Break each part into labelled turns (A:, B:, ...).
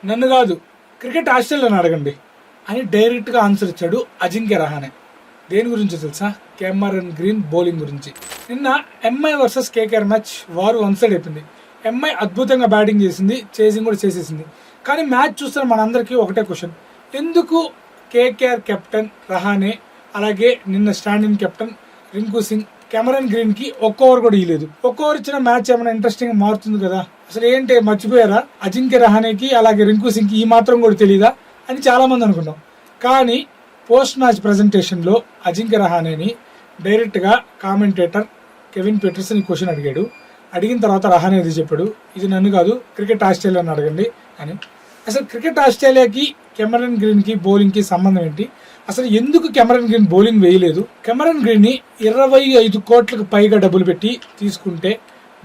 A: నన్ను కాదు క్రికెట్ ఆస్ట్రేలియాని అడగండి అని డైరెక్ట్గా ఆన్సర్ ఇచ్చాడు అజింక్య రహానే. దేని గురించి తెలుసా? కెమెరన్ గ్రీన్ బౌలింగ్ గురించి. నిన్న ఎంఐ వర్సెస్ కేకేఆర్ మ్యాచ్ వారు వన్ సైడ్ అయిపోయింది. ఎంఐ అద్భుతంగా బ్యాటింగ్ చేసింది, చేసింగ్ కూడా చేసేసింది. కానీ మ్యాచ్ చూస్తున్న మనందరికీ ఒకటే క్వశ్చన్, ఎందుకు కేకేఆర్ కెప్టెన్ రహానే అలాగే నిన్న standing captain Rinku Singh Cameron green కి ఒక్క ఓవర్ కూడా ఇవ్వలేదు? ఒక్క ఓవర్ ఇచ్చిన మ్యాచ్ ఏమైనా ఇంట్రెస్టింగ్ మారుతుంది కదా? అసలు ఏంటి మర్చిపోయారా? అజింక్య రహానేకి అలాగే రింకు సింగ్ కి ఈ మాత్రం కూడా తెలియదా అని చాలా మంది అనుకున్నాం. కానీ పోస్ట్ మ్యాచ్ ప్రెజెంటేషన్ లో అజింక్య రహానేని డైరెక్ట్ గా కామెంటేటర్ కెవిన్ పీటర్సన్ ఈ క్వశ్చన్ అడిగాడు. అడిగిన తర్వాత రహానే ఇది చెప్పాడు, ఇది నన్ను కాదు క్రికెట్ ఆస్ట్రేలియాని అడగండి అని. అసలు క్రికెట్ ఆస్ట్రేలియాకి కెమెరన్ గ్రీన్ కి బౌలింగ్ కి సంబంధం ఏంటి? అసలు ఎందుకు కెమెరన్ గ్రీన్ బౌలింగ్ వేయలేదు? కెమెరన్ గ్రీన్ ని 25 కోట్లకు పైగా డబ్బులు పెట్టి తీసుకుంటే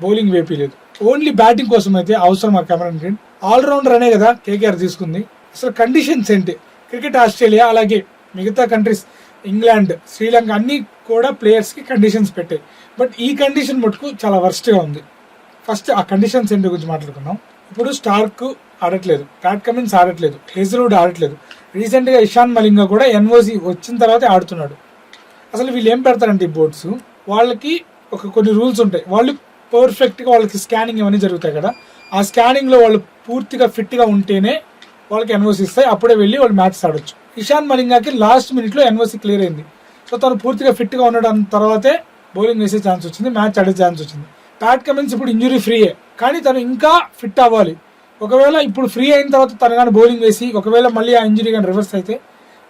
A: బౌలింగ్ వేయలేదు. ఓన్లీ బ్యాటింగ్ కోసం అయితే అవసరం ఆ కెమెరన్ గ్రీన్. ఆల్రౌండర్ అనే కదా కేకేఆర్ తీసుకుంది. అసలు కండిషన్స్ ఏంటి? క్రికెట్ ఆస్ట్రేలియా అలాగే మిగతా కంట్రీస్ ఇంగ్లాండ్, శ్రీలంక అన్ని కూడా ప్లేయర్స్ కి కండిషన్స్ పెట్టాయి. బట్ ఈ కండిషన్ మటుకు చాలా వర్స్ట్ గా ఉంది. ఫస్ట్ ఆ కండిషన్స్ ఏంటి గురించి మాట్లాడుకున్నాం. ఇప్పుడు స్టార్క్ ఆడట్లేదు, ప్యాట్ కమిన్స్ ఆడట్లేదు, హేజల్వుడ్ ఆడట్లేదు. రీసెంట్ గా ఇషాన్ మలింగా కూడా ఎన్ఓసి వచ్చిన తర్వాత ఆడుతున్నాడు. అసలు వీళ్ళు ఏం పెడతారంటే ఈ బోర్డ్స్ వాళ్ళకి కొన్ని రూల్స్ ఉంటాయి. వాళ్ళు పర్ఫెక్ట్ గా వాళ్ళకి స్కానింగ్ ఇవన్నీ జరుగుతాయి కదా, ఆ స్కానింగ్ లో వాళ్ళు పూర్తిగా ఫిట్ గా ఉంటేనే వాళ్ళకి ఎన్ఓసి ఇస్తాయి. అప్పుడే వెళ్ళి వాళ్ళు మ్యాచ్ ఆడొచ్చు. ఇషాన్ మలింగాకి లాస్ట్ మినిట్ లో ఎన్ఓసి క్లియర్ అయింది. సో తను పూర్తిగా ఫిట్ గా ఉండడం తర్వాతే బౌలింగ్ వేసే ఛాన్స్ వచ్చింది, మ్యాచ్ ఆడే ఛాన్స్ వచ్చింది. ప్యాట్ కమిన్స్ ఇప్పుడు ఇంజురీ ఫ్రీయే, కానీ తను ఇంకా ఫిట్ అవ్వాలి. ఒకవేళ ఇప్పుడు ఫ్రీ అయిన తర్వాత తను కానీ బౌలింగ్ వేసి ఒకవేళ మళ్ళీ ఆ ఇంజురీ కానీ రివర్స్ అయితే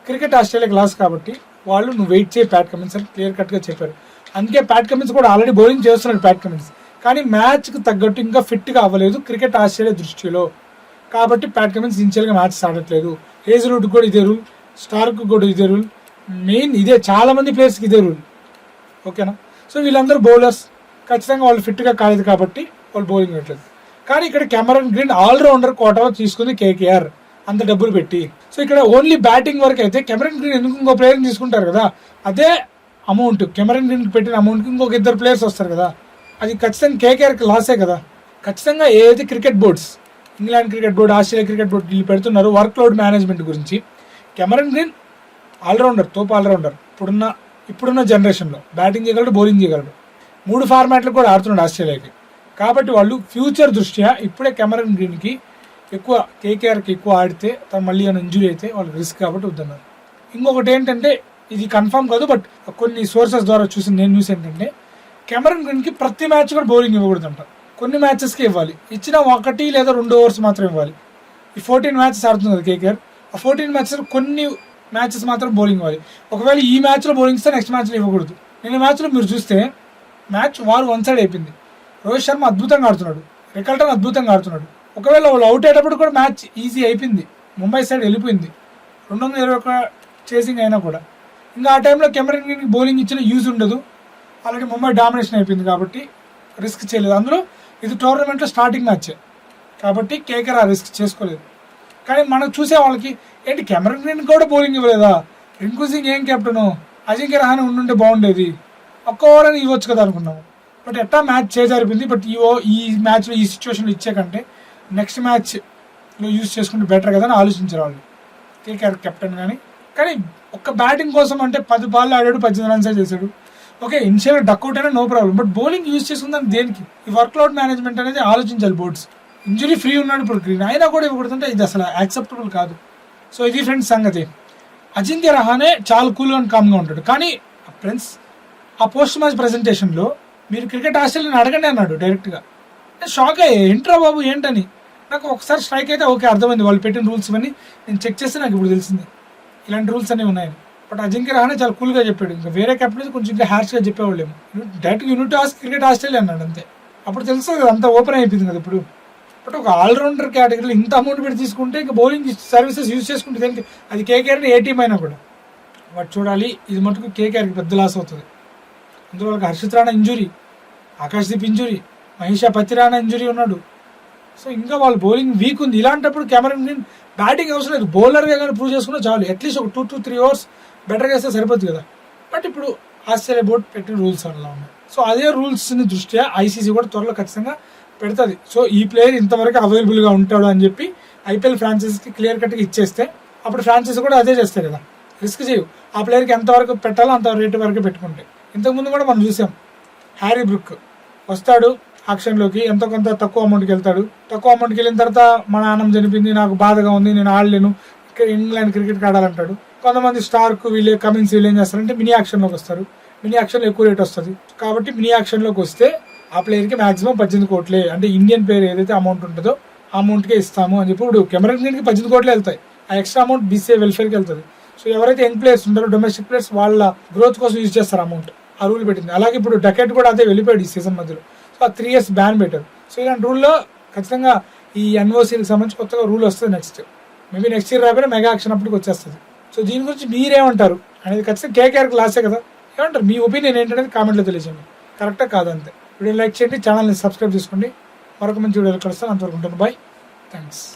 A: క్రికెట్ ఆస్ట్రేలియాకి లాస్. కాబట్టి వాళ్ళు నువ్వు వెయిట్ చేయి ప్యాట్ కమిన్స్ అని క్లియర్ కట్ గా చెప్పారు. అందుకే ప్యాట్ కమిన్స్ కూడా ఆల్రెడీ బౌలింగ్ చేస్తున్నాడు ప్యాట్ కమిన్స్, కానీ మ్యాచ్ కి తగ్గట్టు ఇంకా ఫిట్ గా అవ్వలేదు క్రికెట్ ఆస్ట్రేలియా దృష్టిలో. కాబట్టి ప్యాట్ కమిన్స్ ఇనిషియల్ గా మ్యాచ్ ఆడట్లేదు. హేజల్వుడ్ కూడా ఇదే రూల్, స్టార్క్ కూడా ఇదే రూల్, మెయిన్ ఇదే చాలా మంది ప్లేయర్స్ కి ఇదే రూల్. ఓకేనా? సో వీళ్ళందరూ బౌలర్స్, ఖచ్చితంగా వాళ్ళు ఫిట్ గా కాలేదు కాబట్టి వాళ్ళు బౌలింగ్ వేయట్లేదు. కానీ ఇక్కడ కెమెరన్ గ్రీన్ ఆల్రౌండర్ కోటా తీసుకుంది కేకేఆర్ అంత డబ్బులు పెట్టి. సో ఇక్కడ ఓన్లీ బ్యాటింగ్ వరకు అయితే కెమెరన్ గ్రీన్ ఎందుకు ఇంకో ప్లేయర్ తీసుకుంటారు కదా, అదే అమౌంట్ కెమెరన్ గ్రీన్ పెట్టిన అమౌంట్కి ఇంకొక 2 ప్లేయర్స్ వస్తారు కదా, అది ఖచ్చితంగా కేకేఆర్కి లాసే కదా. ఖచ్చితంగా ఏదైతే cricket boards, England cricket board, Australia cricket board వీళ్ళు పెడుతున్నారు వర్క్ లోడ్ మేనేజ్మెంట్ గురించి. కెమెరన్ గ్రీన్ ఆల్రౌండర్, తోపు ఆల్రౌండర్. ఇప్పుడున్న జనరేషన్లో బ్యాటింగ్ చేయగలడు, బౌలింగ్ చేయగలడు. 3 ఫార్మాట్లు కూడా ఆడుతున్నాడు ఆస్ట్రేలియాకి. కాబట్టి వాళ్ళు ఫ్యూచర్ దృష్ట్యా ఇప్పుడే కెమెరన్ గ్రీన్కి ఎక్కువ, కేకేఆర్కి ఎక్కువ ఆడితే తను మళ్ళీ ఏమైనా ఇంజురీ అయితే వాళ్ళకి రిస్క్ కాబట్టి వద్దన్నారు. ఇంకొకటి ఏంటంటే ఇది కన్ఫర్మ్ కాదు, బట్ కొన్ని సోర్సెస్ ద్వారా చూసిన నేను న్యూస్ ఏంటంటే కెమెరన్ గ్రీన్కి ప్రతి మ్యాచ్ కూడా బౌలింగ్ ఇవ్వకూడదంట. కొన్ని మ్యాచెస్కి ఇవ్వాలి, ఇచ్చిన 1 లేదా 2 ఓవర్స్ మాత్రం ఇవ్వాలి. ఈ 14 మ్యాచెస్ ఆడుతుంది కదా కేకేఆర్, ఆ 14 మ్యాచెస్ కొన్ని మ్యాచెస్ మాత్రం బౌలింగ్ ఇవ్వాలి. ఒకవేళ ఈ మ్యాచ్లో బౌలింగ్ ఇస్తే నెక్స్ట్ మ్యాచ్లో ఇవ్వకూడదు. నిన్న మ్యాచ్లో మీరు చూస్తే మ్యాచ్ వారు వన్ సైడ్ అయిపోయింది. రోహిత్ శర్మ అద్భుతంగా ఆడుతున్నాడు, రికల్టన్ అద్భుతంగా ఆడుతున్నాడు. ఒకవేళ వాళ్ళు అవుట్ అయ్యేటప్పుడు కూడా మ్యాచ్ ఈజీ అయిపోయింది, ముంబై సైడ్ వెళ్ళిపోయింది 221 చేసింగ్ అయినా కూడా. ఇంకా ఆ టైంలో కెమెరన్ గ్రీన్కి బౌలింగ్ ఇచ్చిన యూజ్ ఉండదు, ఆల్రెడీ ముంబై డామినేషన్ అయిపోయింది కాబట్టి రిస్క్ చేయలేదు. అందులో ఇది టోర్నమెంట్లో స్టార్టింగ్ మ్యాచ్ కాబట్టి కేకేఆర్ ఆ రిస్క్ చేసుకోలేదు. కానీ మనం చూసే వాళ్ళకి ఏంటి కెమెరన్ గ్రీన్ కూడా బౌలింగ్ ఇవ్వలేదా, రింకు సింగ్ ఏం కెప్టెను, అజింక్య రహానే ఉండుంటే బాగుండేది, ఒక్క ఓవర్ అని ఇవ్వచ్చు కదా అనుకున్నాము. బట్ ఎట్టా మ్యాచ్ చేజారిపోయింది. బట్ ఈ మ్యాచ్లో ఈ సిచ్యువేషన్లో ఇచ్చే కంటే నెక్స్ట్ మ్యాచ్లో యూజ్ చేసుకుంటే బెటర్ కదా అని ఆలోచించారు వాళ్ళు, కేకేఆర్ కెప్టెన్. కానీ ఒక్క బ్యాటింగ్ కోసం అంటే 10 బాల్ ఆడాడు, 18 రన్స్ చేశాడు. ఓకే, ఇనిషియల్ డక్అవుట్ అయినా no problem, but bowling use చేసుకుందని దేనికి? ఈ వర్క్లోడ్ మేనేజ్మెంట్ అనేది ఆలోచించాలి బోర్డ్స్. ఇంజురీ ఫ్రీ ఉన్నాడు ఇప్పుడు గ్రీన్, అయినా కూడా ఇవ్వకూడదంటే ఇది అసలు యాక్సెప్టబుల్ కాదు. సో ఇది ఫ్రెండ్స్ సంగతి. అజింక్య రహానే చాలా కూల్ అండ్ కామ్గా ఉంటాడు, కానీ ఫ్రెండ్స్ ఆ పోస్ట్ మ్యాచ్ ప్రెజెంటేషన్లో మీరు క్రికెట్ ఆస్ట్రేలియాని అడగండి అన్నాడు డైరెక్ట్గా. నేను షాక్ అయ్యా, ఏంట్రా బాబు ఏంటని. నాకు ఒకసారి స్ట్రైక్ అయితే ఓకే అర్థమైంది, వాళ్ళు పెట్టిన రూల్స్ ఇవన్నీ నేను చెక్ చేస్తే నాకు ఇప్పుడు తెలిసింది ఇలాంటి రూల్స్ అనేవి ఉన్నాయని. బట్ అజింక్య రహానే చాలా కూల్గా చెప్పాడు. ఇంకా వేరే కెప్టెన్స్ కొంచెం ఇంకా హ్యాష్గా చెప్పేవాళ్ళేమో, డైరెక్ట్ యూనిట్ ఆస్క్ క్రికెట్ ఆస్ట్రేలియా అన్నాడు అంతే. అప్పుడు తెలుస్తుంది కదా, అంతా ఓపెన్ అయిపోయింది కదా ఇప్పుడు. బట్ ఒక ఆల్రౌండర్ కేటగిరీలో ఇంత అమౌంట్ పెట్టి తీసుకుంటే ఇంకా బౌలింగ్ సర్వీసెస్ యూజ్ చేసుకుంటే దానికి అది కేకేఆర్ని ఏ టీం అయినా కూడా. బట్ చూడాలి, ఇది మటుకు కేకేఆర్కి పెద్ద లాస్ అవుతుంది. అందులో వాళ్ళకి Harshit Rana injury, Akashdeep injury, Maheesha Pathirana injury ఉన్నాడు. సో ఇంకా వాళ్ళు బౌలింగ్ వీక్ ఉంది. ఇలాంటప్పుడు కెమెరన్ గ్రీన్ బ్యాటింగ్ అవసరం లేదు, బౌలర్గా కానీ ప్రూవ్ చేసుకున్నా చాలు. అట్లీస్ట్ ఒక 2 to 3 ఓవర్స్ బెటర్గా వేస్తే సరిపోతుంది కదా. బట్ ఇప్పుడు ఆస్ట్రేలియా బోర్డు పెట్టిన రూల్స్ అలా ఉన్నాయి. సో అదే రూల్స్ని దృష్ట్యా ఐసీసీ కూడా త్వరలో ఖచ్చితంగా పెడుతుంది. సో ఈ ప్లేయర్ ఇంతవరకు అవైలబుల్గా ఉంటాడు అని చెప్పి ఐపీఎల్ ఫ్రాంచైజీకి క్లియర్ కట్గా ఇచ్చేస్తే అప్పుడు ఫ్రాంచైజీ కూడా అదే చేస్తాయి కదా, రిస్క్ చేయవు. ఆ ప్లేయర్కి ఎంతవరకు పెట్టాలో అంత రేటు వరకు పెట్టుకుంటే. ఇంతకుముందు కూడా మనం చూసాం, హ్యారీ బ్రూక్ వస్తాడు ఆక్షన్లోకి, ఎంతో కొంత తక్కువ అమౌంట్కి వెళ్తాడు. తక్కువ అమౌంట్కి వెళ్ళిన తర్వాత మా నాన్నమ్మ చనిపోయింది, నాకు బాధగా ఉంది, నేను ఆడలేను, ఇంగ్లాండ్ క్రికెట్కి ఆడాలంటాడు. కొంతమంది స్టార్క్ వీళ్ళు కమిన్స్ వీళ్ళు ఏం చేస్తారంటే మినీ యాక్షన్లోకి వస్తారు. మినీ యాక్షన్లో ఎక్కువ రేట్ వస్తుంది కాబట్టి మినీ యాక్షన్లోకి వస్తే ఆ ప్లేయర్కి మాక్సిమం 18 కోట్లే, అంటే ఇండియన్ ప్లేయర్ ఏదైతే అమౌంట్ ఉంటుందో ఆ అమౌంట్కే ఇస్తాము అని చెప్పి. ఇప్పుడు కెమెరాన్ గ్రీన్కి 18 కోట్లే వెళ్తాయి, ఆ ఎక్స్ట్రా అమౌంట్ బీసీఏ వెల్ఫేర్కి వెళ్తుంది. సో ఎవరైతే యంగ్ ప్లేయర్స్ ఉంటారో డొమెస్టిక్ ప్లేయర్స్ వాళ్ళ గ్రోత్ కోసం యూజ్ చేస్తారు అమౌంట్, ఆ రూల్ పెట్టింది. అలాగే ఇప్పుడు డకెట్ కూడా అదే వెళ్ళిపోయాడు ఈ సీజన్ మధ్యలో. సో ఆ 3 years బ్యాన్ పెట్టారు. సో ఇలాంటి రూల్లో ఖచ్చితంగా ఈ ఎన్ఓసీకి సంబంధించి కొత్తగా రూల్ వస్తుంది మేబీ నెక్స్ట్ ఇయర్ రాబోయే మెగా యాక్షన్ అప్పటికి వచ్చేస్తుంది. సో దీని గురించి మీరేమంటారు అనేది ఖచ్చితంగా కేకేఆర్కి లాసే కదా, ఏమంటారు మీ ఒపీనియన్ ఏంటనేది కామెంట్లో తెలియజేయండి. కరెక్టా కాదంతే. వీడియో లైక్ చేయండి, ఛానల్ని సబ్స్క్రైబ్ చేసుకోండి. మరొక మంచి వీడియోలు కలుస్తాను, అంతవరకు ఉంటాను. Bye, thanks.